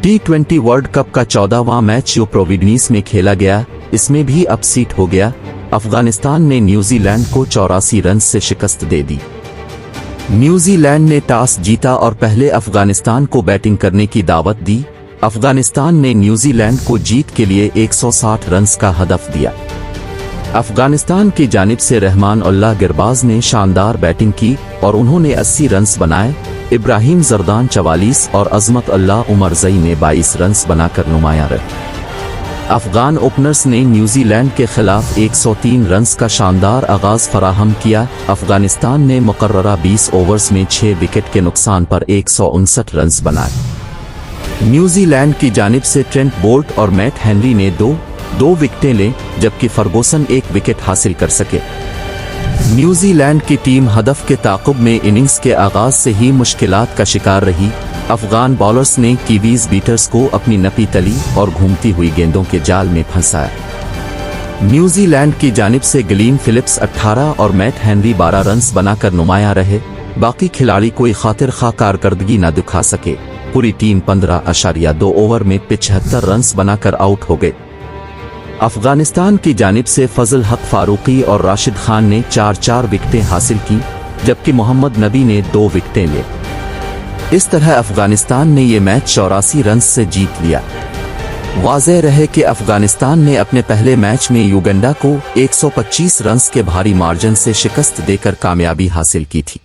T20 world cup का 14वां match जो प्रोविडनीस में खेला गया, इसमें भी अपसीट हो गया। अफगानिस्तान ने न्यूजीलैंड को 84 रन से शिकस्त दे दी। न्यूजीलैंड ने टॉस जीता और पहले अफगानिस्तान को बैटिंग करने की दावत दी। अफगानिस्तान ने न्यूजीलैंड को जीत के लिए 160 रन का हदफ दिया। अफगानिस्तान की जानिब से रहमान उल्लाह गिरबाज ने शानदार बैटिंग की और उन्होंने 80 रन बनाए। इब्राहिम जरदान 44 और अजमत अल्लाह उमरजई ने 22 रन बनाकर नुमायां रहे। अफगान ओपनर्स ने न्यूजीलैंड के खिलाफ 103 रन का शानदार आगाज फराहम किया। अफगानिस्तान ने मुकर्ररा 20 ओवर्स में 6 विकेट के नुकसान पर 159 रन बनाए। न्यूजीलैंड की जानिब से ट्रेंट बोल्ट और मैट हेनरी ने दो विकेटें ले, जबकि फर्गुसन 1 विकेट हासिल कर सके। न्यूजीलैंड की टीम हदफ के ताक़ुब में इनिंग्स के आगाज से ही मुश्किलात का शिकार रही। अफगान बॉलर्स ने कीवीज बीटर्स को अपनी नपी तली और घूमती हुई गेंदों के जाल में फंसाया। न्यूजीलैंड की जानिब से ग्लेन फिलिप्स 18 और मैट हेनरी 12 रन बनाकर नुमायां रहे। बाकी खिलाड़ी कोई खातिर खा कारकर्दगी न दिखा सके। पूरी टीम 15.2 ओवर में 75 रन बनाकर आउट हो गए। अफगानिस्तान की जानिब से फजल हक फारूकी और राशिद खान ने 4-4 विकेटें हासिल की, जबकि मोहम्मद नबी ने 2 विकेटें ली। इस तरह अफगानिस्तान ने ये मैच 84 रन से जीत लिया। वाज़ेह रहे कि अफगानिस्तान ने अपने पहले मैच में युगांडा को 125 रन के भारी मार्जिन से शिकस्त देकर कामयाबी हासिल की थी।